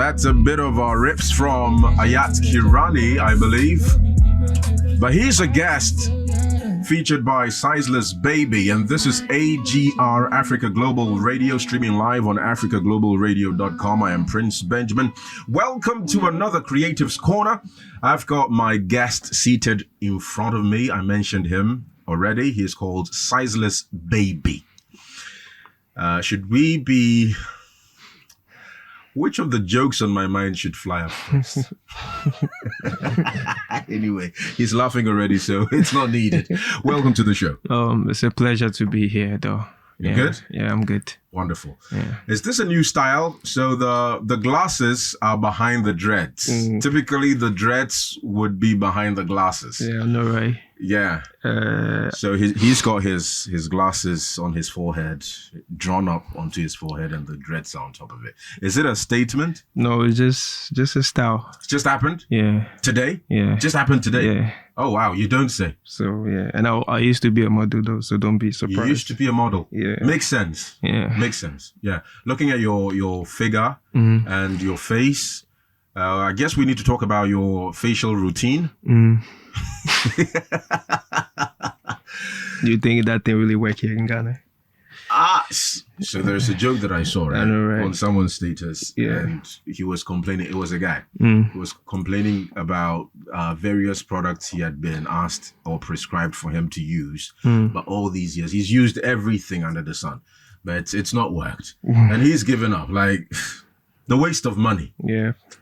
That's a bit of rips from Ayat Kirani, I believe. But he's a guest featured by Sizeless Baby, and this is AGR Africa Global Radio, streaming live on africaglobalradio.com. I am Prince Benjamin. Welcome to another Creatives Corner. I've got my guest seated in front of me. I mentioned him already. He is called Sizeless Baby. Should we be... Which of the jokes on my mind should fly up first? Anyway, he's laughing already, so it's not needed. Welcome to the show. It's a pleasure to be here, though. You good? Yeah, I'm good. Wonderful. Yeah. Is this a new style? So the glasses are behind the dreads. Typically, the dreads would be behind the glasses. Yeah, I know, right? Yeah. So he's got his glasses on his forehead, drawn up onto his forehead, and the dreads are on top of it. Is it a statement? No, it's just a style. It just happened? Yeah. Today? Yeah. Just happened today? Yeah. Oh, wow. You don't say. So, yeah. And I used to be a model, though, so don't be surprised. You used to be a model? Yeah. Makes sense. Yeah. Makes sense. Yeah. Looking at your figure and your face, I guess we need to talk about your facial routine. Do you think that thing really work here in Ghana? So there's a joke that I saw, right? I know, right? On someone's status, and he was complaining. It was a guy. He was complaining about various products he had been asked or prescribed for him to use, but all these years he's used everything under the sun, but it's not worked, and he's given up. Like the waste of money,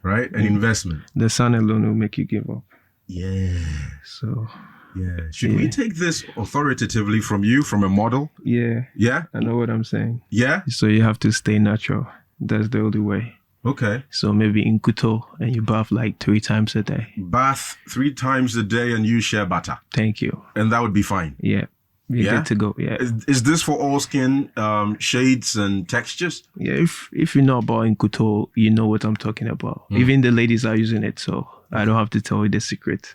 right? An investment. The sun alone will make you give up. Yeah. So. Yeah. Should we take this authoritatively from you, from a model? Yeah. Yeah? I know what I'm saying. Yeah? So you have to stay natural. That's the only way. Okay. So maybe in Kuto, and you bath like 3 times a day. Bath 3 times a day and use shea butter. Thank you. And that would be fine. Yeah. You're good to go. Yeah. Is this for all skin shades and textures? Yeah. If you know about in Kuto, you know what I'm talking about. Even the ladies are using it, so I don't have to tell you the secret.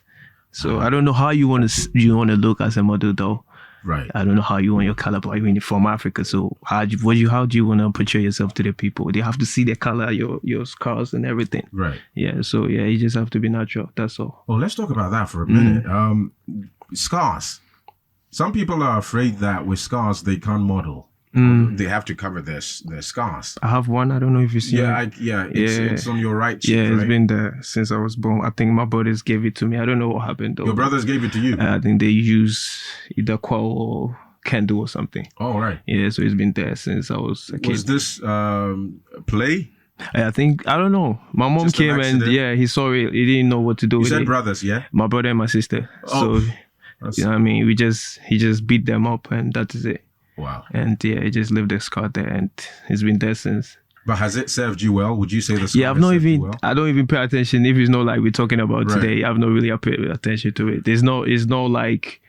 So I don't know how you want to look as a model, though. Right. I don't know how you want your color, but you're from Africa. So how do you want to portray yourself to the people? They have to see the color, your scars and everything. Right. Yeah. So yeah, you just have to be natural. That's all. Well, let's talk about that for a minute. Scars. Some people are afraid that with scars they can't model. They have to cover their scars. I have one. I don't know if you see it. It's on your right cheek. Yeah, it's right? been there since I was born. I think my brothers gave it to me. I don't know what happened though. Your brothers gave it to you? I think they use either Qual or Candle or something. Oh, right. Yeah, so it's been there since I was a kid. Was this play? I don't know. My mom Just came and he saw it. He didn't know what to do with it. You said brothers, yeah? My brother and my sister. Oh, so, you know what I mean? He just beat them up and that is it. Wow. And yeah, it just left a scar there and it's been there since. But has it served you well? Would you say the scar I don't even pay attention. If it's not like we're talking about today, I've not really paid attention to it. It's no like,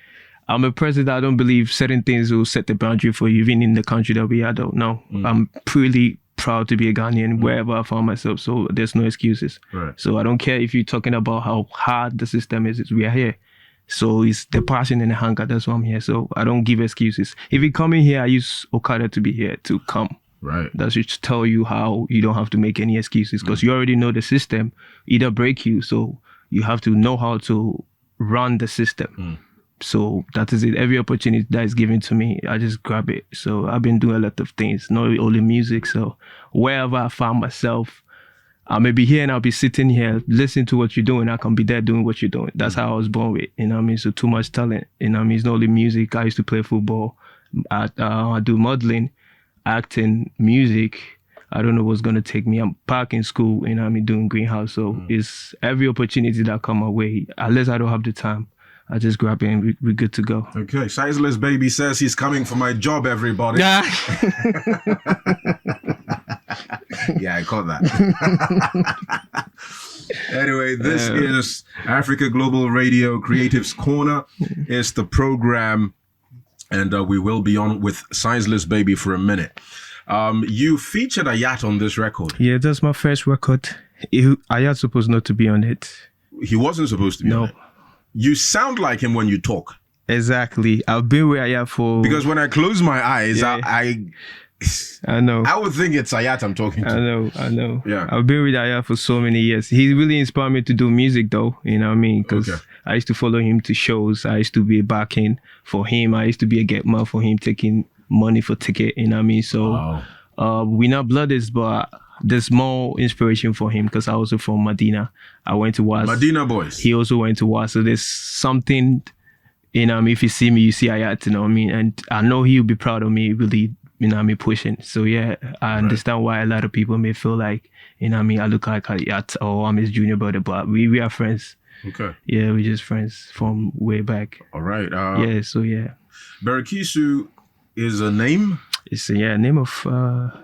I'm a president. I don't believe certain things will set the boundary for you, even in the country that we are. No, I'm pretty proud to be a Ghanaian wherever I found myself. So there's no excuses. Right. So I don't care if you're talking about how hard the system is. We are here. So it's the passion and the hunger. That's why I'm here. So I don't give excuses. If you come in here, I use Okada to be here to come. Right. That's just to tell you how you don't have to make any excuses because you already know the system either break you. So you have to know how to run the system. So that is it. Every opportunity that is given to me, I just grab it. So I've been doing a lot of things, not only music. So wherever I found myself, I may be here and I'll be sitting here listening to what you're doing. I can be there doing what you're doing. That's how I was born with, you know what I mean? So too much talent, you know what I mean? It's not only music. I used to play football. I do modeling, acting, music. I don't know what's going to take me. I'm back in school, you know what I mean, doing greenhouse. So it's every opportunity that come my way. Unless I don't have the time, I just grab it and we're good to go. Okay, Sizeless Baby says he's coming for my job, everybody. Yeah, I caught that. Anyway, this is Africa Global Radio Creatives Corner. It's the program, and we will be on with Sizeless Baby for a minute. You featured Ayat on this record. Yeah, that's my first record. Ayat's supposed not to be on it. He wasn't supposed to be on it. You sound like him when you talk. Exactly. I've been with Ayat for... Because when I close my eyes, I know. I would think it's Ayat I'm talking to. I know. Yeah. I've been with Ayat for so many years. He really inspired me to do music though, you know what I mean? Because I used to follow him to shows. I used to be backing for him. I used to be a get man for him, taking money for ticket, you know what I mean? So we're not brothers, but there's more inspiration for him because I also from Medina. I went to Was. Medina boys. He also went to Was. So there's something, you know what I mean? If you see me, you see Ayat, you know what I mean? And I know he'll be proud of me, really, you know what I mean, pushing. So yeah, I understand why a lot of people may feel like, you know what I mean, I look like Ayat or I'm his junior brother, but we are friends. Okay. Yeah, we're just friends from way back. All right. Yeah. Barakisu is a name? It's a name of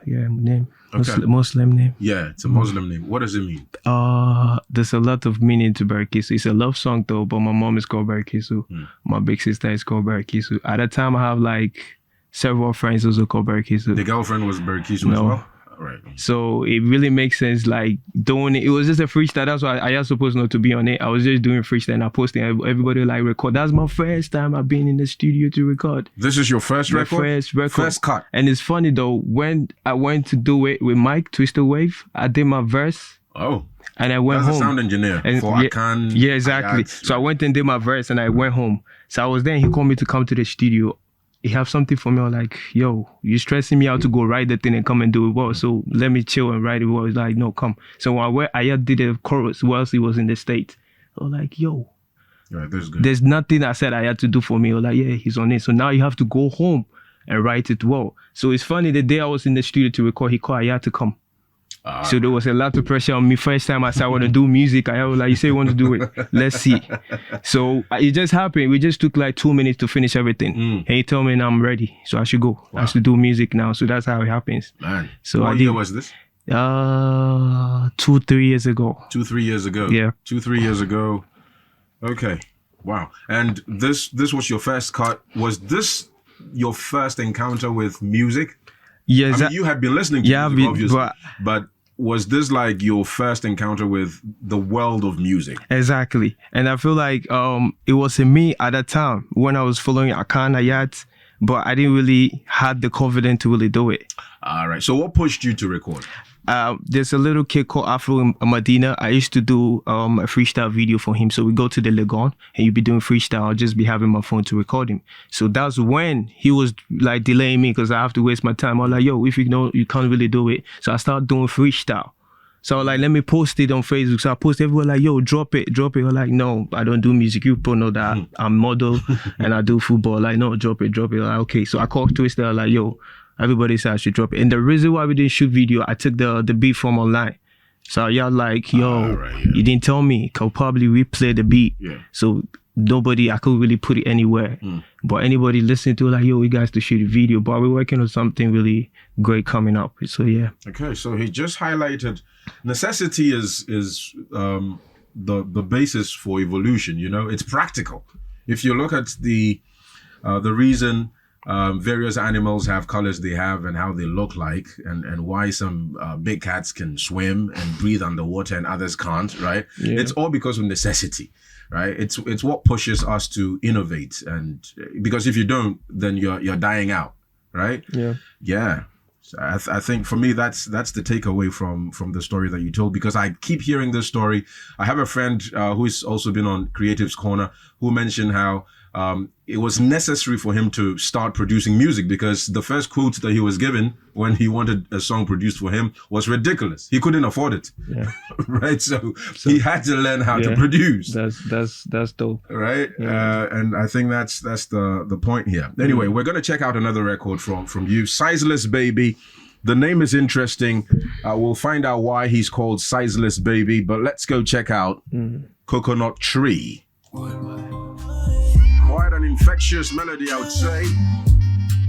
name. Okay. Muslim name. Yeah, it's a Muslim name. What does it mean? There's a lot of meaning to Barakisu. It's a love song though, but my mom is called Barakisu. My big sister is called Barakisu. At that time, I have like several friends also called Barakisu. The girlfriend was Barakisu as well? Right. So it really makes sense, like doing it. It was just a freestyle. That's why I was supposed not to be on it. I was just doing freestyle and I posted. Everybody like record. That's my first time I've been in the studio to record. This is your first record? First record. First cut. And it's funny though, when I went to do it with Mike, Twisted Wave, I did my verse. Oh. And I went home. That's a sound engineer for Akan. Yeah, exactly. So I went and did my verse and I went home. So I was there and he called me to come to the studio. He have something for me. I was like, yo, you stressing me out to go write the thing and come and do it well. So let me chill and write it well. He's like, no, come. So when I did the chorus whilst he was in the States, I was like, yo, there's nothing I said I had to do for me. I was like, yeah, he's on it. So now you have to go home and write it well. So it's funny, the day I was in the studio to record, he called, I had to come. So there was a lot of pressure on me. First time I said I want to do music, I was like, you say you want to do it, let's see. So it just happened. We just took like 2 minutes to finish everything. And he told me I'm ready, so I should go. I should do music now. So that's how it happens. Man, so what year was this? 2-3 years ago. 2-3 years ago. Yeah. 2-3 years ago. Okay. Wow. And this was your first cut. Was this your first encounter with music? Yes. I mean, you had been listening to music, obviously, but was this like your first encounter with the world of music? Exactly. And I feel like it was in me at that time when I was following Akan Ayat, but I didn't really have the confidence to really do it. All right. So what pushed you to record? There's a little kid called Afro in Medina. I used to do a freestyle video for him. So we go to the Legon and you'd be doing freestyle. I'll just be having my phone to record him. So that's when he was like delaying me because I have to waste my time. I was like, yo, if you know you can't really do it. So I started doing freestyle. So I was like, let me post it on Facebook. So I posted, everyone like, yo, drop it. I was like, no, I don't do music. You people know that I'm model and I do football. Like, no, drop it. Like, okay. So I called Twister. I was like, yo, everybody said I should drop it. And the reason why we didn't shoot video, I took the beat from online. So y'all like, yo, you didn't tell me. I'll probably replay the beat. Yeah. So I could really put it anywhere. But anybody listening to it, like, yo, we guys to shoot a video. But we're working on something really great coming up. So yeah. Okay, so he just highlighted necessity is the basis for evolution. You know, it's practical. If you look at the reason various animals have colors they have and how they look like, and why some big cats can swim and breathe underwater and others can't, right? Yeah. It's all because of necessity, right? It's what pushes us to innovate, and because if you don't, then you're dying out, right? Yeah. So I think for me that's the takeaway from the story that you told, because I keep hearing this story. I have a friend who's also been on Creative's Corner who mentioned how it was necessary for him to start producing music because the first quote that he was given when he wanted a song produced for him was ridiculous. He couldn't afford it. Yeah. Right? So he had to learn how to produce. That's dope. Right? Yeah. And I think that's the point here. Anyway, we're going to check out another record from you. Sizeless Baby. The name is interesting. We'll find out why he's called Sizeless Baby, but let's go check out Coconut Tree. Quite an infectious melody, I would say.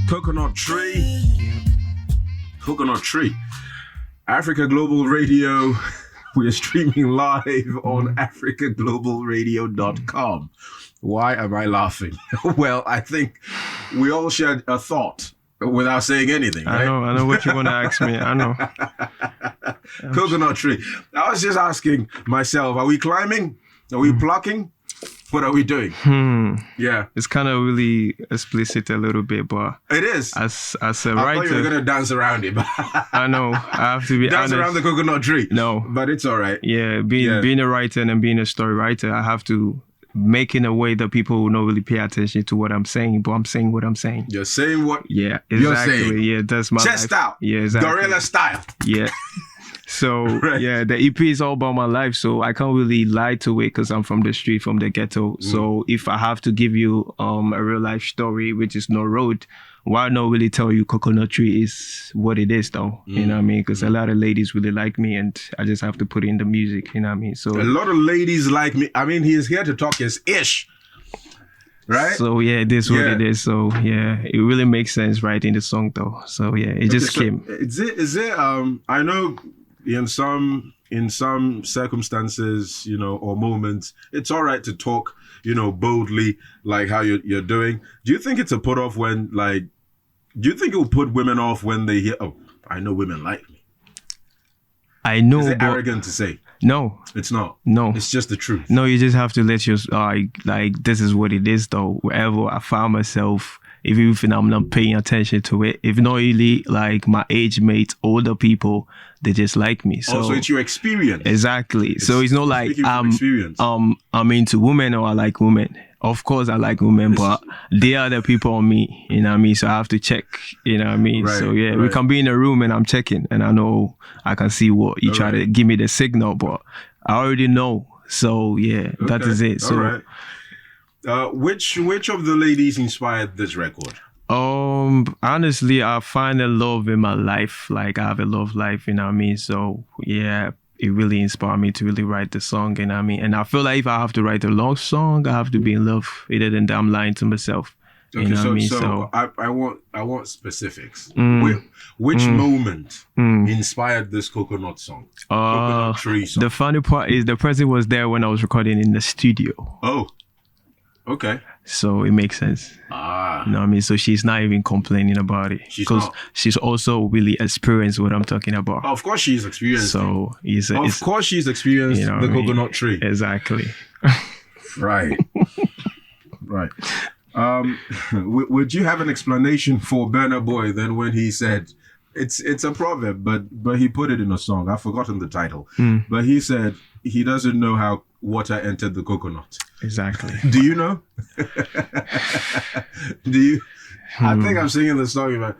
Coconut Tree. Coconut Tree. Africa Global Radio. We are streaming live on africaglobalradio.com. Why am I laughing? Well, I think we all shared a thought without saying anything, right? I know what you're going to ask me. I know. Coconut Tree. I was just asking myself, are we climbing? Are we plucking? What are we doing? Yeah. It's kind of really explicit a little bit, but It is. as a I thought you writer, were gonna dance around it. I know I have to be Dance honest. around the coconut tree. No. But it's all right. Yeah, being a writer and being a story writer, I have to make in a way that people will not really pay attention to what I'm saying, but I'm saying what I'm saying. You're saying what Yeah, you're exactly. saying. Yeah, that's my Chest life. out. Yeah, exactly. Gorilla style. Yeah. So Right. yeah, the EP is all about my life, so I can't really lie to it because I'm from the street, from the ghetto. So if I have to give you a real life story, which is no road, why not really tell you coconut tree is what it is, though? You know what I mean? Because a lot of ladies really like me, and I just have to put in the music. You know what I mean? So A lot of ladies like me. I mean, he's here to talk his ish. Right? So yeah, it is what Yeah. it is. So yeah, it really makes sense writing the song though. So yeah, it just So came. Is it I know in some circumstances, or moments, it's all right to talk, boldly, like how you're doing. Do you think it's a put off when, like, do you think it will put women off when they hear, oh, I know women like me? I know, Is it but arrogant to say? no, It's not. no. It's just the truth. No, you just have to let your like this is what it is though. Wherever I found myself, even if I'm not paying attention to it, if not really like my age mates, older people, they just like me. So Also, it's your experience. exactly. So it's not like speaking from experience. I'm into women or I like women. Of course I like women, but they are the people on me. You know what I mean? So I have to check. You know what I mean? Right, So yeah, we right. can be in a room and I'm checking, and I know I can see what you try to give me the signal, but I already know. So yeah, that Okay, is it. So. all right. Which of the ladies inspired this record? Honestly, I find a love in my life. Like I have a love life, you know what I mean? So yeah, it really inspired me to really write the song, you know what I mean? And I feel like if I have to write a long song, I have to be in love either than I'm lying to myself. Okay, You know what I mean? so I want specifics. Which moment inspired this coconut song? Coconut tree song. The funny part is the person was there when I was recording in the studio. Oh, okay. So it makes sense. You know what I mean? So she's not even complaining about it. She's Because not. she's also really experienced what I'm talking about. Of course she's experienced. So Of course she's experienced you know the what I mean? coconut tree. Exactly. Right. Right. Would you have an explanation for Burna Boy then when he said it's a proverb, but he put it in a song. I've forgotten the title. But he said he doesn't know how water entered the coconut. Exactly. Do you know? Do you? I think I'm singing the song about.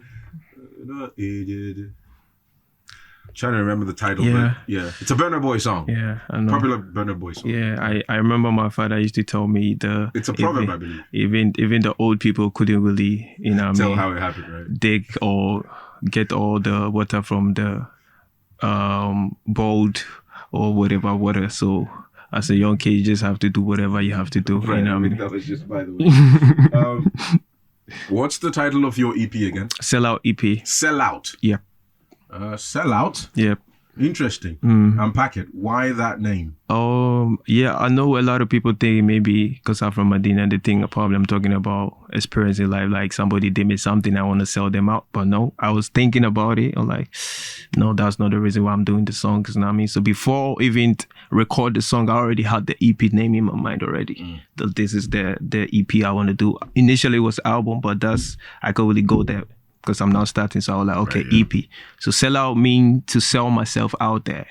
Trying to remember the title. Yeah. But yeah, it's a Burna Boy song. Yeah, I know. Popular Burna Boy song. Yeah, I remember my father used to tell me It's a proverb, I believe. even the old people couldn't really, you know what I Tell mean, how it happened, right? dig or get all the water from the bowl or whatever water. So as a young kid, you just have to do whatever you have to do. Right. You know what I mean? That was just by the way. What's the title of your EP again? Sellout EP. Sellout. Yep. Sellout. Yep. Interesting. Unpack it. Why that name? Yeah, I know a lot of people think maybe because I'm from Medina, they think probably I'm talking about experience in life, like somebody did me something, I want to sell them out. But no, I was thinking about it. I'm like, no, that's not the reason why I'm doing the song. You know what I mean? So before even record the song, I already had the EP name in my mind already. That this is the EP I want to do. Initially it was album, but I could really go there because I'm now starting. So I was like, okay, right, yeah. EP. So sell out mean to sell myself out there.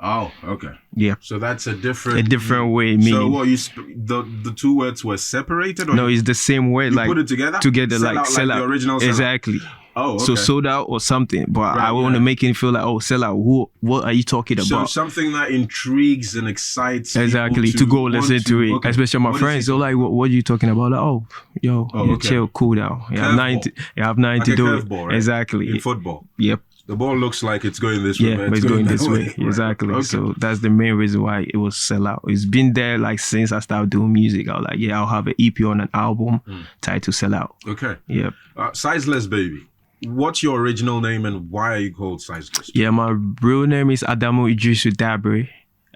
Oh, okay. Yeah. So that's a different way. Meaning. So what the two words were separated? Or no, it's the same word. You like put it together. Sell out, like the original. Exactly. Oh, okay. So sold out or something, but right, I want to make it feel like, oh, sell out. What are you talking about? So something that intrigues and excites. Exactly. To go listen to it, okay. Especially my friends. So like, what are you talking about? Like, oh, yo, okay. Chill, cool down. You have nothing like to do it. Right? Exactly. In football. Yep. The ball looks like it's going this way. Yeah, but it's going this way. Right. Exactly. Okay. So that's the main reason why it was sell out. It's been there like since I started doing music. I was like, yeah, I'll have an EP on an album titled Sell Out. Okay. Yep. Sizeless Baby. What's your original name and why are you called Sizeless? Yeah, my real name is Adamu Idrisu Dabre,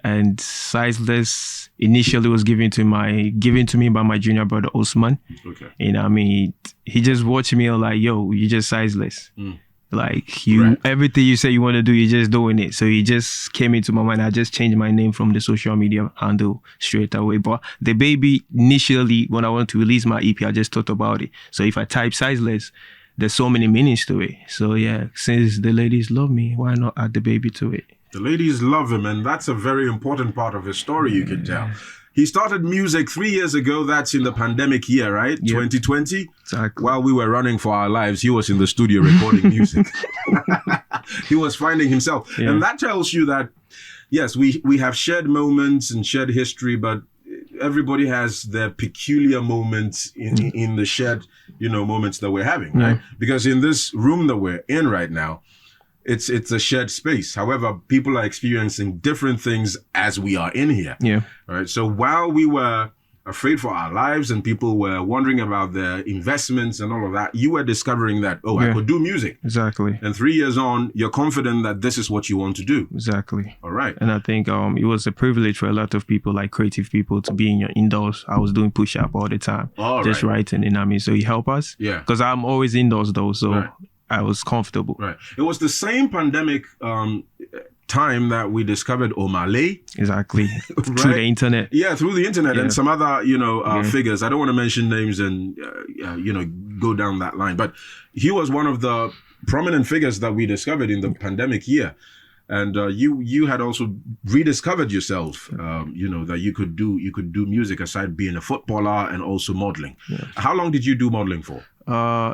and Sizeless initially was given to me by my junior brother Osman. Okay. You know what I mean? He just watched me and like, yo, you just Sizeless. Like you, Right. everything you say you want to do, you're just doing it. So it just came into my mind. I just changed my name from the social media handle straight away. But the baby, initially, when I wanted to release my EP, I just thought about it. So if I type Sizeless, there's so many meanings to it. So yeah, since the ladies love me, why not add the baby to it? The ladies love him, and that's a very important part of his story, you can tell. He started music 3 years ago. That's in the pandemic year, right? Yep. 2020. Exactly. While we were running for our lives, he was in the studio recording music. He was finding himself. Yeah. And that tells you that, yes, we have shared moments and shared history, but everybody has their peculiar moments in the shared, moments that we're having, right? Because in this room that we're in right now, it's a shared space. However, people are experiencing different things as we are in here. Yeah. Right. So while we were afraid for our lives and people were wondering about their investments and all of that, you were discovering that, I could do music. Exactly. And 3 years on, you're confident that this is what you want to do. Exactly. All right. And I think it was a privilege for a lot of people, like creative people, to be in your indoors. I was doing push-up all the time, just writing, So he helped us. Yeah. Because I'm always indoors though, so Right. I was comfortable. Right. It was the same pandemic time that we discovered Omale. Exactly. Through the internet. Yeah, through the internet and some other, figures. I don't want to mention names and, go down that line. But he was one of the prominent figures that we discovered in the pandemic year. And you had also rediscovered yourself, that you could do music aside being a footballer and also modeling. Yeah. How long did you do modeling for?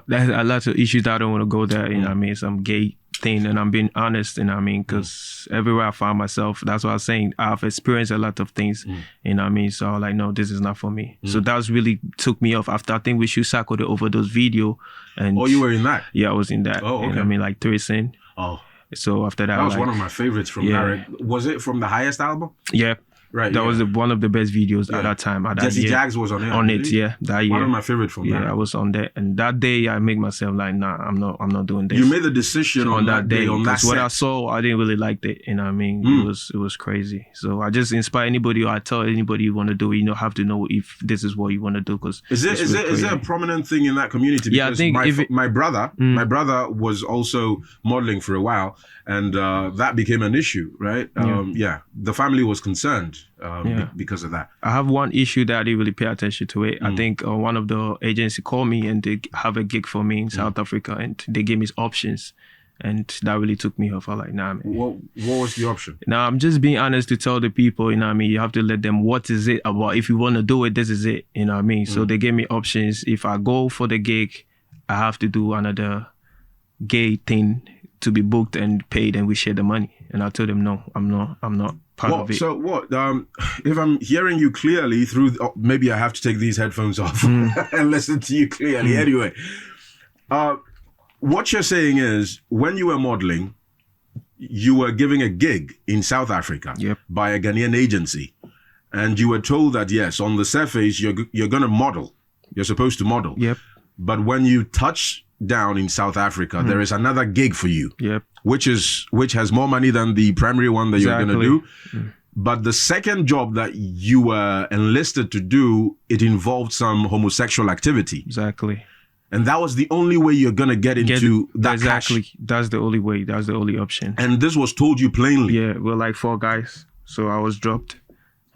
There's a lot of issues that I don't want to go there. Some gay thing, and I'm being honest, because everywhere I find myself, that's what I was saying. I've experienced a lot of things, So I was like, no, this is not for me. So that really took me off. After I think we should cycle the overdose video, and you were in that? Yeah, I was in that. Oh, okay. Like Threesin. Oh. So after that, that was one of my favorites from Larry. Was it from the Highest album? Yeah. Right. That was one of the best videos at that time. Jesse Jaggs was on it. On it, yeah. That year. One of my favorites from that. Yeah, I was on that. And that day I made myself like, nah, I'm not doing this. You made the decision on that day, on that set. What I saw, I didn't really like it. It was crazy. So I just inspire anybody, or I tell anybody you want to do it, have to know if this is what you want to do. Because is there a prominent thing in that community? Because yeah, I think my brother was also modeling for a while, and that became an issue, right? The family was concerned because of that. I have one issue that I didn't really pay attention to it. I think one of the agency called me and they have a gig for me in South Africa, and they gave me options, and that really took me off. I was like, nah, man. What was the option? Now, I'm just being honest to tell the people, you have to let them, what is it about? If you want to do it, this is it, So they gave me options. If I go for the gig, I have to do another gay thing to be booked and paid, and we share the money. And I told them, no, I'm not part of it. So what? If I'm hearing you clearly through, maybe I have to take these headphones off and listen to you clearly. Anyway, what you're saying is, when you were modeling, you were giving a gig in South Africa by a Ghanaian agency, and you were told that yes, on the surface you're going to model, you're supposed to model. Yep. But when you touch down in South Africa, there is another gig for you. Yep. Which has more money than the primary one that you're going to do. But the second job that you were enlisted to do, it involved some homosexual activity. Exactly. And that was the only way you're going to get into that exactly. cash. That's the only way. That's the only option. And this was told you plainly. Yeah, we're like 4 guys. So I was dropped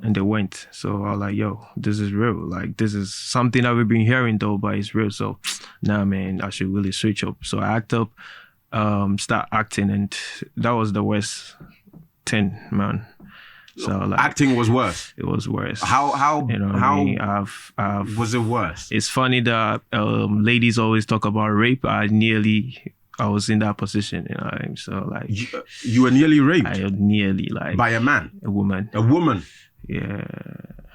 and they went. So I was like, yo, this is real. Like, this is something that we've been hearing though, but it's real. So, nah, man, I should really switch up. So I act up, start acting, and that was the worst 10, man. So like, acting was worse. It was worse. How I've was it worse? It's funny that ladies always talk about rape. I was in that position, So like, you were nearly raped. I nearly by a man, a woman. A woman. Yeah.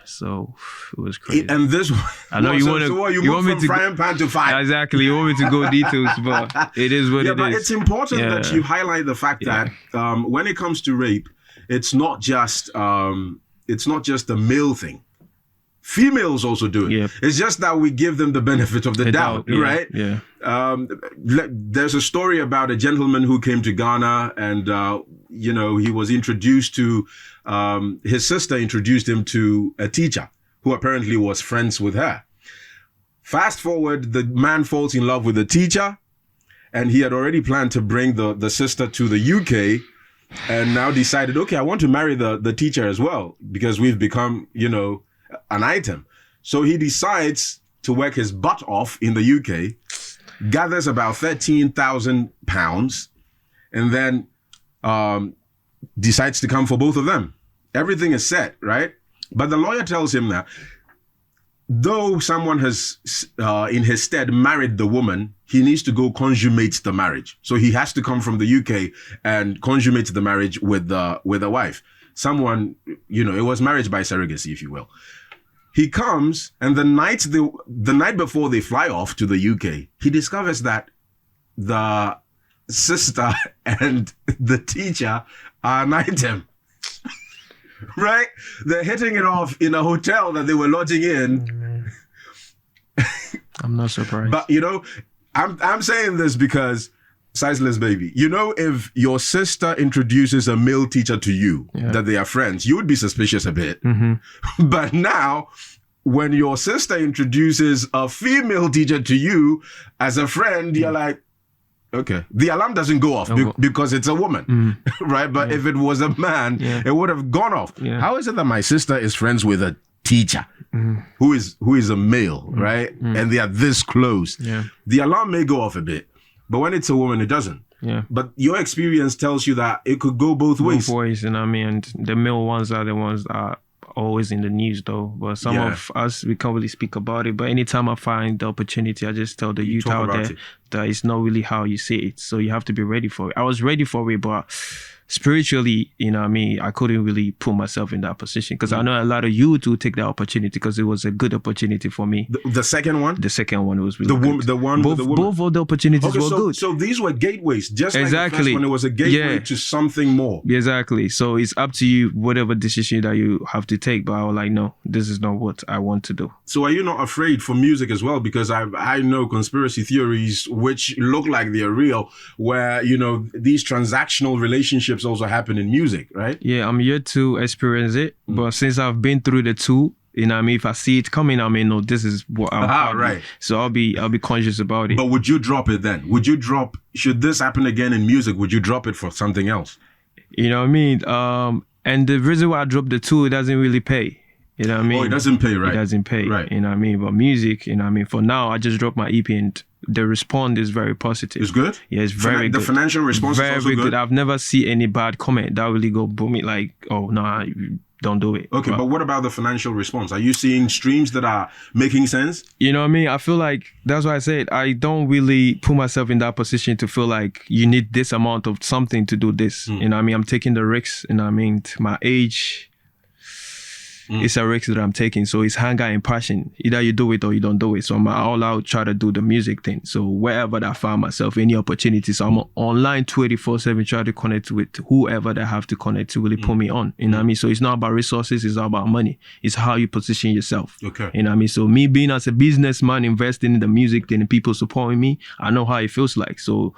So it was crazy. And this, I know you want to. So you want me to frying pan to fire. Exactly. You want me to go details, but it is what it is. But it's important that you highlight the fact that when it comes to rape, it's not just a male thing. Females also do it. Yep. It's just that we give them the benefit of the doubt, right? Yeah. There's a story about a gentleman who came to Ghana, and he was introduced to his sister introduced him to a teacher who apparently was friends with her. Fast forward, the man falls in love with the teacher, and he had already planned to bring the sister to the UK, and now decided, okay, I want to marry the teacher as well, because we've become, an item. So he decides to work his butt off in the UK, gathers about £13,000, and then decides to come for both of them. Everything is set, right? But the lawyer tells him that though someone has, in his stead, married the woman, he needs to go consummate the marriage. So he has to come from the UK and consummate the marriage with the wife. Someone, it was marriage by surrogacy, if you will. He comes, and the night before they fly off to the UK, he discovers that the sister and the teacher are an item. Right? They're hitting it off in a hotel that they were lodging in. I'm not surprised. But, I'm saying this because, Sizeless baby, if your sister introduces a male teacher to you, that they are friends, you would be suspicious a bit. Mm-hmm. But now, when your sister introduces a female teacher to you as a friend, you're like, okay. The alarm doesn't go off because it's a woman, right? But if it was a man, it would have gone off. Yeah. How is it that my sister is friends with a teacher who is a male, right? And they are this close? Yeah. The alarm may go off a bit, but when it's a woman, it doesn't. Yeah. But your experience tells you that it could go both ways. Both ways, and the male ones are the ones that are always in the news though, but some of us, we can't really speak about it. But anytime I find the opportunity, I just tell the youth out there that it's not really how you see it, so you have to be ready for it. I was ready for it, but spiritually, I couldn't really put myself in that position, because I know a lot of youth will take that opportunity because it was a good opportunity for me. The second one? The second one was really good. The one with the woman? Both of the opportunities were good. So these were gateways, just like the first one, it was a gateway to something more. Exactly. So it's up to you, whatever decision that you have to take. But I was like, no, this is not what I want to do. So are you not afraid for music as well? Because I know conspiracy theories which look like they're real, where, these transactional relationships also happen in music, right? Yeah, I'm yet to experience it, but since I've been through the two, if I see it coming, no, this is what I'm right. So I'll be conscious about it. But would you drop it then? Should this happen again in music, would you drop it for something else? You know what I mean? And the reason why I dropped the two, it doesn't really pay. You know what I mean? Oh, it doesn't pay, right? It doesn't pay, right? You know what I mean? But music, for now, I just dropped my EP and the response is very positive. It's good? Yeah, it's very good. The financial response is also good? I've never seen any bad comment that really go boom it like, oh, no, don't do it. Okay, but what about the financial response? Are you seeing streams that are making sense? You know what I mean? I feel like, that's why I said, I don't really put myself in that position to feel like you need this amount of something to do this. You know what I mean? I'm taking the risks, my age, it's a risk that I'm taking. So it's hunger and passion. Either you do it or you don't do it. So I'm all out try to do the music thing. So wherever that I find myself, any opportunities, so I'm online 24/7, try to connect with whoever that I have to connect to really put me on. You know what I mean? So it's not about resources, it's not about money. It's how you position yourself. Okay. You know what I mean? So me being as a businessman, investing in the music thing and people supporting me, I know how it feels like. So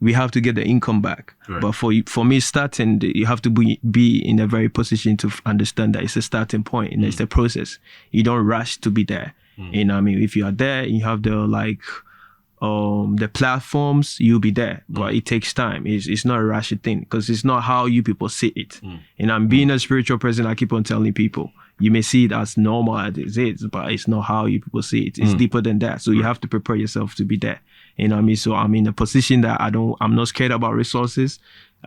we have to get the income back. Right. But for me starting, you have to be in a very position to understand that it's a starting point and it's a process. You don't rush to be there. You know what I mean? If you are there, you have the platforms, you'll be there. But it takes time. It's not a rush thing because it's not how you people see it. And I'm being a spiritual person, I keep on telling people, you may see it as normal as it is, but it's not how you people see it. It's deeper than that. So you have to prepare yourself to be there. You know what I mean? So I'm in a position that I'm not scared about resources.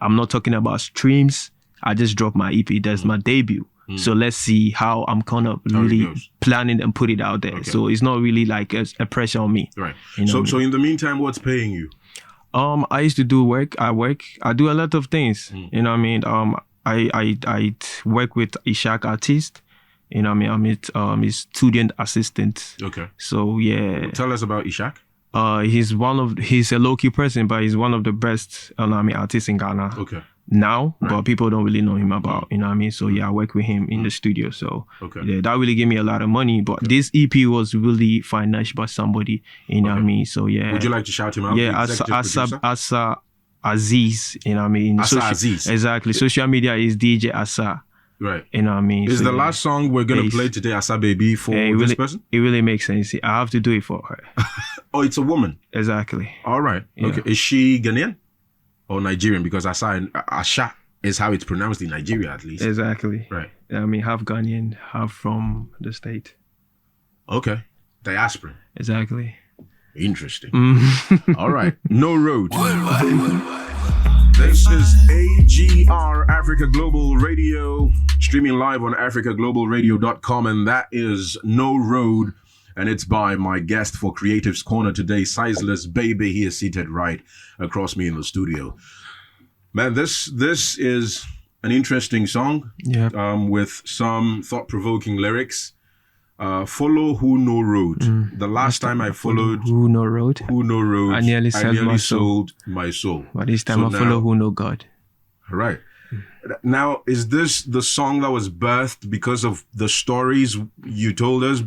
I'm not talking about streams. I just dropped my EP. That's my debut. So let's see how I'm kind of really planning and put it out there. Okay. So it's not really like a pressure on me. Right. You know so in the meantime, what's paying you? I used to do work. I do a lot of things. You know what I mean? I work with Ishak artist. You know what I mean? I'm his student assistant. Okay. So yeah. Tell us about Ishak. He's a low-key person, but he's one of the best artists in Ghana. Okay. Now, but people don't really know him about, you know what I mean? So yeah, I work with him in the studio. So yeah, that really gave me a lot of money. But this EP was really financed by somebody, you know what I mean? So yeah. Would you like to shout him out? Yeah, Asa Aziz, you know what I mean? Asa Aziz. Exactly. Social media is DJ Asa. Right. You know what I mean? Is So, the yeah. last song we're going to Bass. play today Asa Baby for Yeah, this person? It really makes sense. I have to do it for her. Oh, it's a woman. Exactly. All right. Yeah. Okay. Is she Ghanaian or Nigerian? Because Asha is how it's pronounced in Nigeria, at least. Exactly. Right. I mean, half Ghanaian, half from the state. Okay. Diaspora. Exactly. Interesting. All right. No Road. This is AGR Africa Global Radio, streaming live on africaglobalradio.com, and that is No Road, and it's by my guest for Creatives Corner today, Sizeless Baby. He is seated right across me in the studio. Man, this is an interesting song, with some thought-provoking lyrics. Follow Who No Road. The last time I followed Who No Road. Who No Road, I nearly sold my soul. But this time So I follow now- Who No God. Right. Now, is this the song that was birthed because of the stories you told us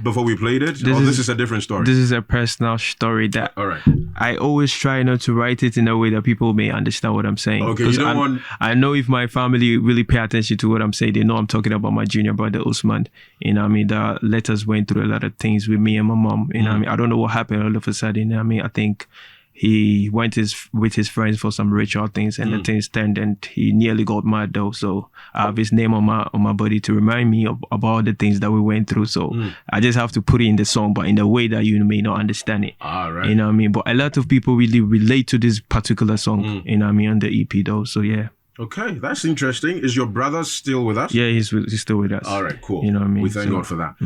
before we played it? This is a different story? This is a personal story that All right. I always try not to write it in a way that people may understand what I'm saying. Okay, you 'Cause don't want... I know if my family really pay attention to what I'm saying, they know I'm talking about my junior brother Usman. You know what I mean? The letters went through a lot of things with me and my mom. You know what I mean? I don't know what happened all of a sudden. You know what I mean? I think he went with his friends for some ritual things, and the things turned, and he nearly got mad though. So I have his name on my body to remind me about the things that we went through. So I just have to put it in the song, but in a way that you may not understand it. All right. You know what I mean? But a lot of people really relate to this particular song. You know what I mean? On the EP though. So yeah. Okay, that's interesting. Is your brother still with us? Yeah, he's still with us. All right, cool. You know what I mean? We thank God for that.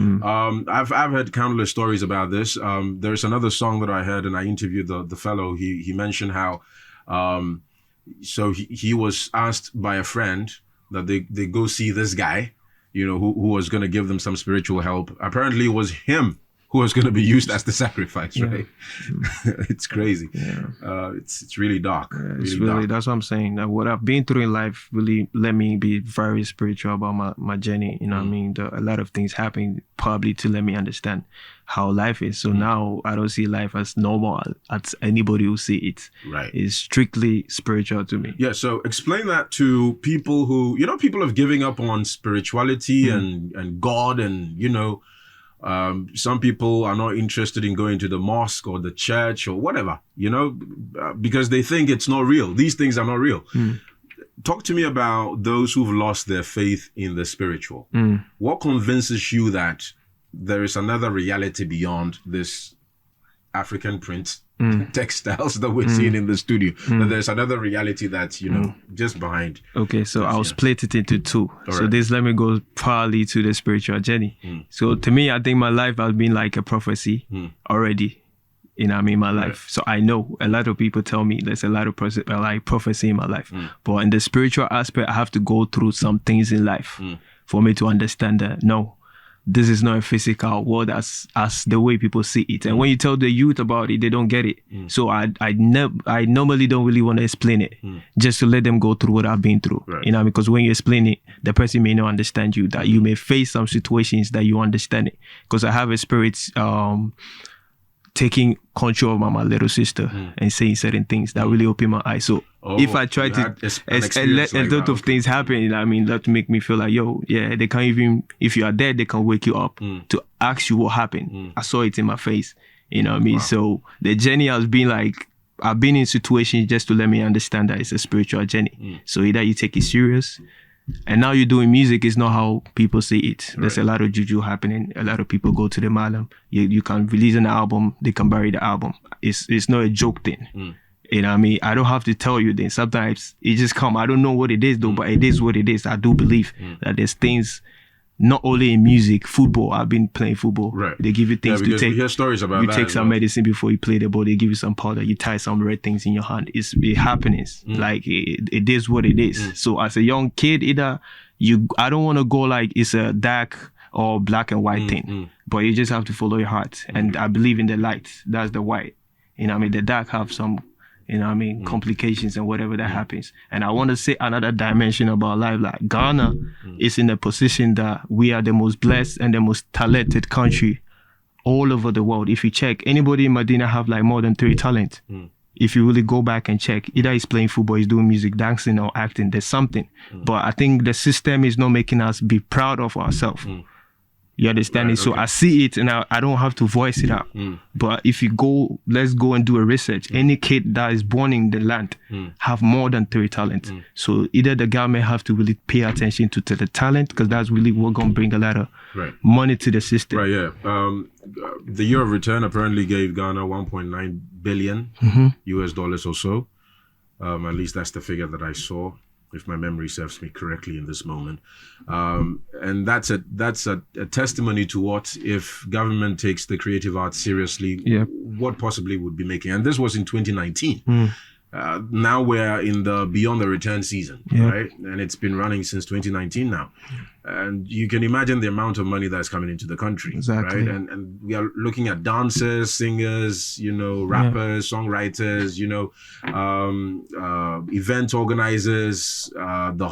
I've heard countless stories about this. There's another song that I heard, and I interviewed the fellow. He mentioned how, so he was asked by a friend that they go see this guy, you know, who was going to give them some spiritual help. Apparently, it was him who was going to be used as the sacrifice, right? It's crazy. Yeah. It's really dark. It's really, that's what I'm saying. That what I've been through in life really let me be very spiritual about my journey. You know what I mean? A lot of things happen probably to let me understand how life is. So now I don't see life as normal as anybody who see it. Right. It's strictly spiritual to me. Yeah, so explain that to people who, you know, people have given up on spirituality and God, and, you know, some people are not interested in going to the mosque or the church or whatever, you know, because they think it's not real. These things are not real. Talk to me about those who've lost their faith in the spiritual. What convinces you that there is another reality beyond this African print textiles that we're seeing in the studio? That there's another reality that's, you know, just behind. Okay, so I'll split it into two. So this, let me go partly to the spiritual journey. So to me, I think my life has been like a prophecy already. You know what I mean? My life. So I know a lot of people tell me there's a lot of prophecy in my life. But in the spiritual aspect, I have to go through some things in life for me to understand that, no, this is not a physical world as the way people see it. And when you tell the youth about it, they don't get it. So I normally don't really want to explain it, just to let them go through what I've been through. You know, because when you explain it, the person may not understand you, that you may face some situations that you understand it. Because I have a spirit taking control of my little sister and saying certain things that really open my eyes. So if I try to, a lot of things happen, you know what I mean, that make me feel like, yo, yeah, they can't even, if you are dead, they can wake you up to ask you what happened. I saw it in my face, you know what I mean? So the journey has been like, I've been in situations just to let me understand that it's a spiritual journey. So either you take it serious, and now you're doing music, is not how people see it. There's a lot of juju happening. A lot of people go to the malam. You can release an album, they can bury the album. It's not a joke thing. You know what I mean? I don't have to tell you then. Sometimes it just come. I don't know what it is though, but it is what it is. I do believe that there's things, not only in music, football. I've been playing football. They give you things to take. We hear stories about you that. You take some medicine before you play the ball. They give you some powder. You tie some red things in your hand. It happens. Like it is what it is. So as a young kid, I don't want to go like it's a dark or black and white thing. But you just have to follow your heart. And I believe in the light. That's the white. You know what I mean? The dark have some, you know what I mean, complications and whatever that happens. And I want to say another dimension about life. Like Ghana is in a position that we are the most blessed and the most talented country all over the world. If you check, anybody in Medina have like more than 3 talents. if you really go back and check, either he's playing football, he's doing music, dancing, or acting. There's something. But I think the system is not making us be proud of ourselves. You understand it? So I see it and I don't have to voice it out. But if you go, let's go and do a research. Any kid that is born in the land have more than 3 talents. So either the government have to really pay attention to the talent, because that's really what going to bring a lot of money to the system. Right, yeah. The year of return apparently gave Ghana 1.9 billion US dollars or so. At least that's the figure that I saw, if my memory serves me correctly in this moment. And that's a testimony to what, if government takes the creative arts seriously, what possibly would be making. And this was in 2019. Now we're in the beyond the return season, right? And it's been running since 2019 now. And you can imagine the amount of money that's coming into the country, right? And we are looking at dancers, singers, rappers, songwriters, event organizers, the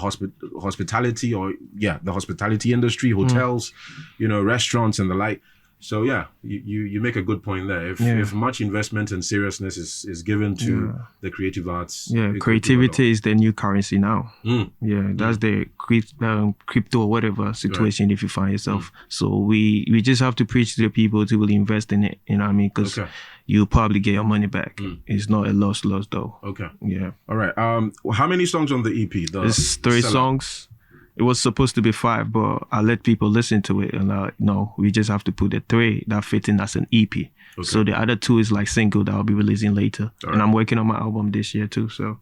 hospitality the hospitality industry, hotels, restaurants and the like. So you make a good point there. If much investment and seriousness is given to the creative arts, creativity is the new currency now. That's the crypto or whatever situation if you find yourself. So we just have to preach to the people to really invest in it. You know what I mean? Because you'll probably get your money back. It's not a loss though. Okay. Yeah. All right. How many songs on the EP? It's 3 songs. It was supposed to be 5, but I let people listen to it, and no, we just have to put the 3 that fit in as an EP. So the other 2 is like single that I'll be releasing later. And I'm working on my album this year too. So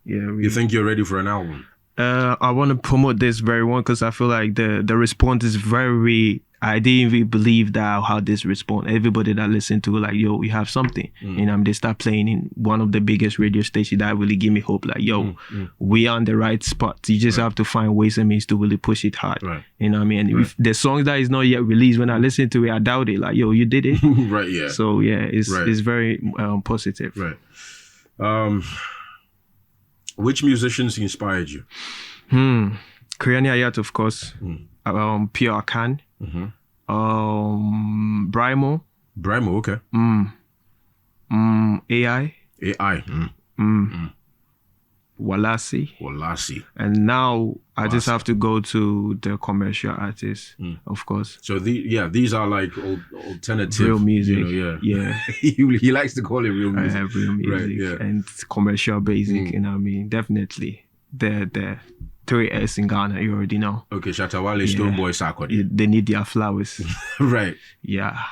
you think you're ready for an album? I want to promote this very one because I feel like the response is very. I didn't even believe that how this respond. Everybody that listened to it, like, yo, we have something. And they start playing in one of the biggest radio stations. That really give me hope. Like, yo, we are on the right spot. You just have to find ways and means to really push it hard. You know what I mean? If the song that is not yet released, when I listen to it, I doubt it. Like, yo, you did it. So it's very positive. Which musicians inspired you? Korean Ayat, of course. Pure Akan. Brymo, okay. AI. Walasi. And now I just have to go to the commercial artists, of course. So these are like alternative real music. He likes to call it real music. Real music and commercial basic. You know what I mean? Definitely the 3S in Ghana, you already know. Okay, Shatawale, Stonebwoy, Sarkodie. They need their flowers.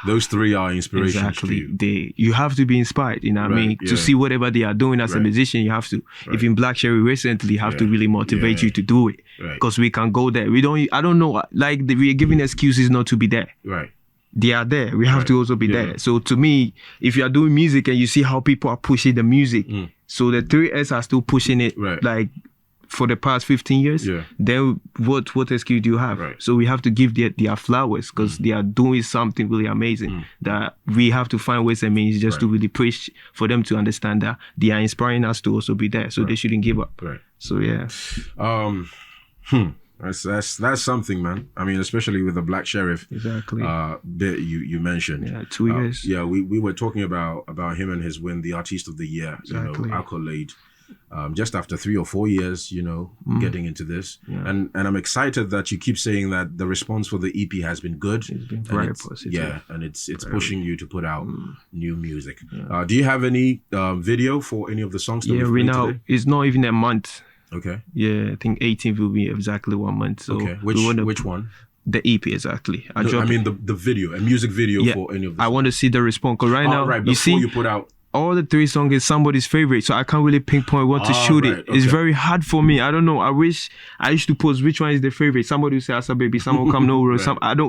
Those 3 are inspirations for you. You have to be inspired, you know what I mean? To see whatever they are doing as a musician, you have to. Even Black Sherry recently have to really motivate you to do it. Because we can go there. I don't know, like we are giving excuses not to be there. They are there. We have to also be there. So to me, if you are doing music and you see how people are pushing the music, so the 3S are still pushing it, like, for the past 15 years, then what excuse do you have? So we have to give their flowers because they are doing something really amazing that we have to find ways and means just to really push for them to understand that they are inspiring us to also be there. So they shouldn't give up. So that's something, man. I mean, especially with the Black Sheriff bit you mentioned. 2 years. We were talking about him and his win, the Artist of the Year, accolade. Just after 3 or 4 years, getting into this. And I'm excited that you keep saying that the response for the EP has been good. It's been very positive. And it's pushing you to put out new music. Do you have any video for any of the songs that we've played today? It's not even a month. Okay. I think 18th will be exactly 1 month. So which one? The EP, exactly. I mean the video, a music video for any of the songs. I want to see the response. Because right now, you put out all the 3 songs is somebody's favorite, so I can't really pinpoint what to shoot it. It's very hard for me. I don't know. I wish I used to post which one is the favorite. Somebody will say Asa Baby, someone will come No.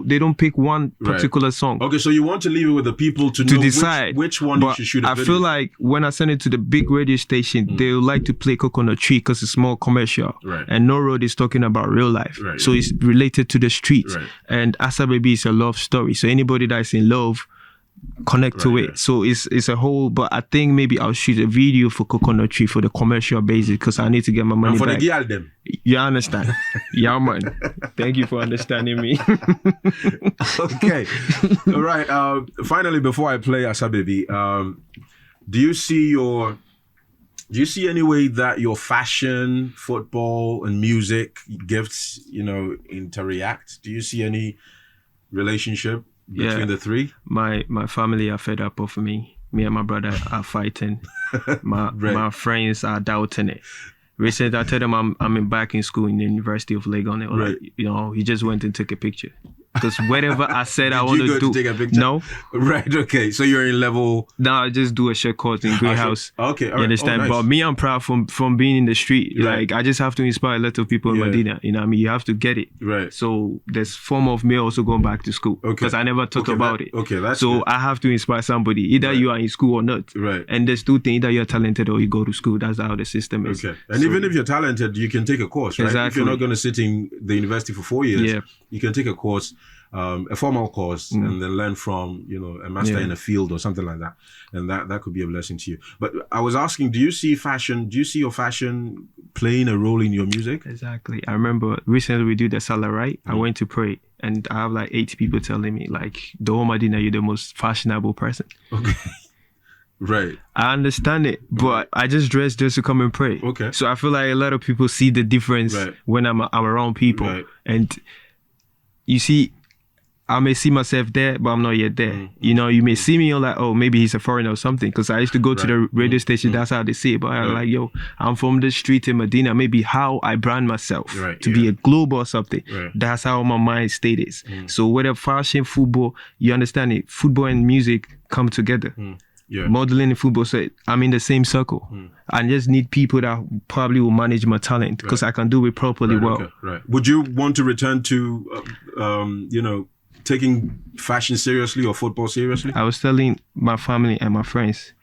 They don't pick one particular song. Okay, so you want to leave it with the people to know decide which one you should shoot a video. I feel like when I send it to the big radio station, they like to play Coconut Tree because it's more commercial. And No Road is talking about real life. So it's related to the streets. And Asa Baby is a love story. So anybody that's in love connect to it. So it's a whole, but I think maybe I'll shoot a video for Coconut Tree for the commercial basis because I need to get my money and for back. The girl them. You understand? Yeah, man. Thank you for understanding me. Okay. All right. Finally, before I play Asa Baby, do you see your Do you see any way that your fashion, football, and music gifts, interact? Do you see any relationship between the three? My family are fed up of me. Me and my brother are fighting. My friends are doubting it. Recently, I told them I'm back in school in the University of Lagos. And they were like, he just went and took a picture. Because whatever I said I want to do, take a picture? No. Right. Okay. So you're in level. Now I just do a short course in greenhouse. Okay. All right. You understand? Nice. But me, I'm proud from being in the street. Right. Like I just have to inspire a lot of people in Medina. You know what I mean? You have to get it. Right. So there's form of me also going back to school. Okay. Because I never talk about it. Okay. That's so good. I have to inspire somebody. Either you are in school or not. Right. And there's two things: either you're talented or you go to school. That's how the system is. Okay. And even if you're talented, you can take a course, right? Exactly. If you're not going to sit in the university for 4 years, you can take a course. A formal course and then learn from a master in a field or something like that, and that could be a blessing to you. But I was asking, do you see your fashion playing a role in your music? Exactly. I remember recently we did the SELLOUT, right? I went to pray and I have like 8 people telling me like, "Don't Madina, you're the most fashionable person." Okay. Right. I understand it, but I just dress just to come and pray. Okay. So I feel like a lot of people see the difference when I'm around people, and you see, I may see myself there, but I'm not yet there. You may see me, you're like, oh, maybe he's a foreigner or something. Because I used to go to the radio station, that's how they see it. But I'm like, yo, I'm from the street in Medina. Maybe how I brand myself to be a global or something. That's how my mind state is. So whether fashion, football, you understand it, football and music come together. Modeling and football, so I'm in the same circle. I just need people that probably will manage my talent because I can do it properly well. Okay. Would you want to return to, taking fashion seriously or football seriously? I was telling my family and my friends,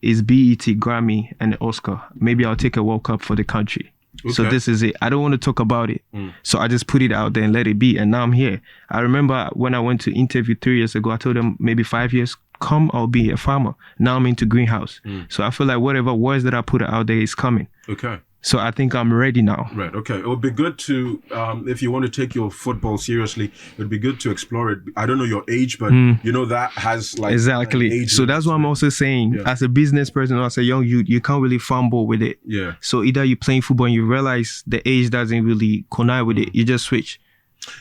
it's BET, Grammy, and Oscar. Maybe I'll take a World Cup for the country. Okay. So this is it. I don't want to talk about it. So I just put it out there and let it be. And now I'm here. I remember when I went to interview 3 years ago, I told them maybe 5 years, come, I'll be a farmer. Now I'm into greenhouse. So I feel like whatever words that I put out there is coming. Okay. So I think I'm ready now. Right, okay. It would be good to, if you want to take your football seriously, it would be good to explore it. I don't know your age, but that has like... Exactly. Age so that's what I'm also saying. As a business person, as a young youth, you can't really fumble with it. Yeah. So either you're playing football and you realize the age doesn't really connive with it, you just switch.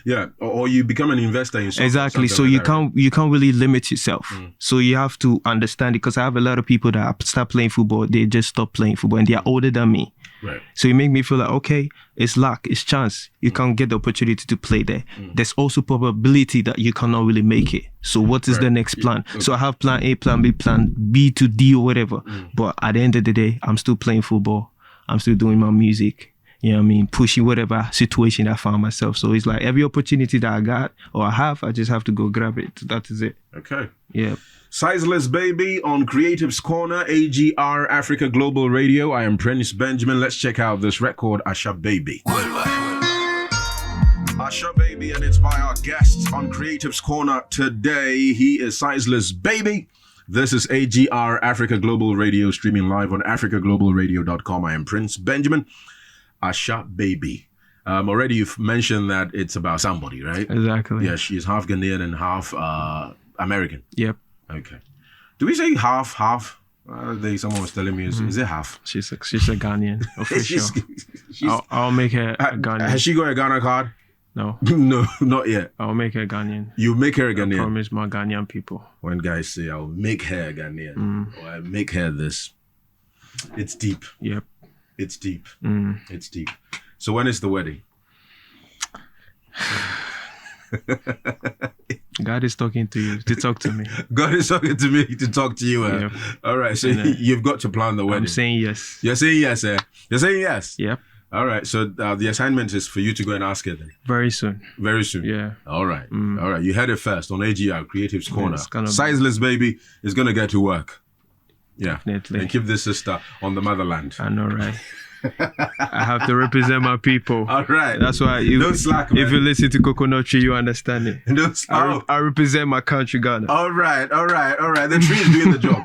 Yeah, or you become an investor in something. Exactly. So you can't really limit yourself. So you have to understand it, because I have a lot of people that start playing football, they just stop playing football and they are older than me. Right. So it make me feel like, okay, it's luck, it's chance. You can't get the opportunity to play there. There's also probability that you cannot really make it. So what is the next plan? Okay. So I have plan A, plan B, plan B to D or whatever. But at the end of the day, I'm still playing football. I'm still doing my music. You know what I mean? Pushing whatever situation I found myself. So it's like every opportunity that I got or I have, I just have to go grab it. That is it. Okay. Yeah. Sizeless Baby on Creatives Corner, AGR Africa Global Radio. I am Prince Benjamin. Let's check out this record, Asha Baby. Asha Baby, and it's by our guest on Creatives Corner today. He is Sizeless Baby. This is AGR Africa Global Radio, streaming live on africaglobalradio.com. I am Prince Benjamin. Asha Baby. Already you've mentioned that it's about somebody, right? Exactly. Yeah, she's half Ghanaian and half American. Yep. Okay. Do we say half? Someone was telling me, is it half? She's a Ghanaian, official. I'll make her a Ghanaian. Has she got a Ghana card? No. No, not yet. I'll make her a Ghanaian. You make her a Ghanaian? I promise my Ghanaian people. When guys say, I'll make her a Ghanaian, or I make her this, it's deep. Yep. It's deep. It's deep. So when is the wedding? God is talking to you to talk to me. God is talking to me to talk to you. Yep. All right. So you've got to plan the wedding. I'm saying yes. You're saying yes, eh? You're saying yes? Yep. All right. So the assignment is for you to go and ask her then? Very soon. Very soon? Yeah. All right. All right. You heard it first on AGR, Creatives Corner. Sizeless Baby is going to get to work. Yeah. Definitely. And keep this sister on the motherland. I know, right? I have to represent my people. All right. That's why don't slack, man. If you listen to Coconut Tree, you understand it. Don't slack. I represent my country, Ghana. All right. The tree is doing the job.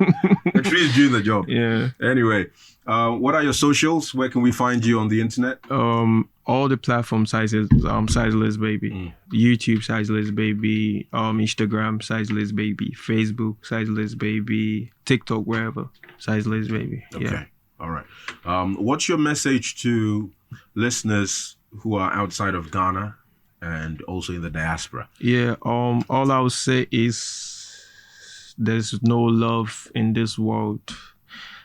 The tree is doing the job. Yeah. Anyway, what are your socials? Where can we find you on the internet? All the platforms, Sizeless Baby. YouTube, Sizeless Baby. Instagram, Sizeless Baby. Facebook, Sizeless Baby. TikTok, wherever. Sizeless Baby. Okay. Yeah. All right. What's your message to listeners who are outside of Ghana and also in the diaspora? Yeah, all I would say is there's no love in this world.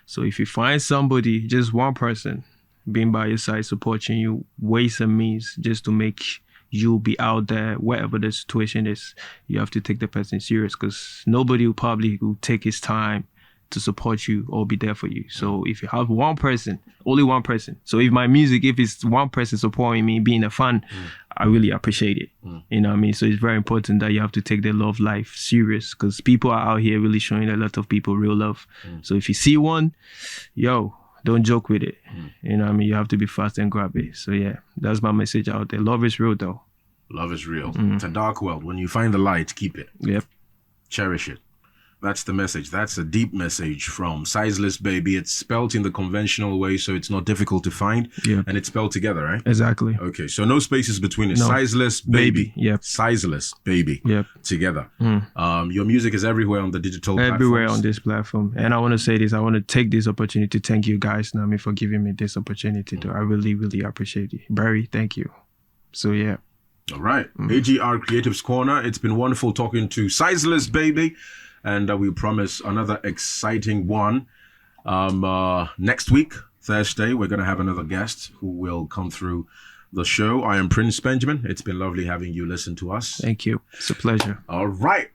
So if you find somebody, just one person, being by your side, supporting you, ways and means just to make you be out there, wherever the situation is, you have to take the person serious, because nobody will probably take his time to support you or be there for you. So if you have one person, only one person. So if my music, if it's one person supporting me, being a fan, I really appreciate it. You know what I mean? So it's very important that you have to take the love life serious, because people are out here really showing a lot of people real love. So if you see one, yo, don't joke with it. You know what I mean? You have to be fast and grab it. So yeah, that's my message out there. Love is real though. Love is real. It's a dark world. When you find the light, keep it. Yep. Cherish it. That's the message. That's a deep message from Sizeless Baby. It's spelled in the conventional way, so it's not difficult to find. Yeah. And it's spelled together, right? Exactly. Okay, so no spaces between it. No. Sizeless Baby. Yep. Sizeless Baby. Yep. Together. Your music is everywhere on the digital Everywhere platforms. on this platform. And I want to say this. I want to take this opportunity to thank you guys, Nami, for giving me this opportunity. I really, really appreciate it. Barry, thank you. So yeah. All right. AGR Creatives Corner. It's been wonderful talking to Sizeless Baby. And we promise another exciting one. Next week, Thursday, we're going to have another guest who will come through the show. I am Prince Benjamin. It's been lovely having you listen to us. Thank you. It's a pleasure. All right.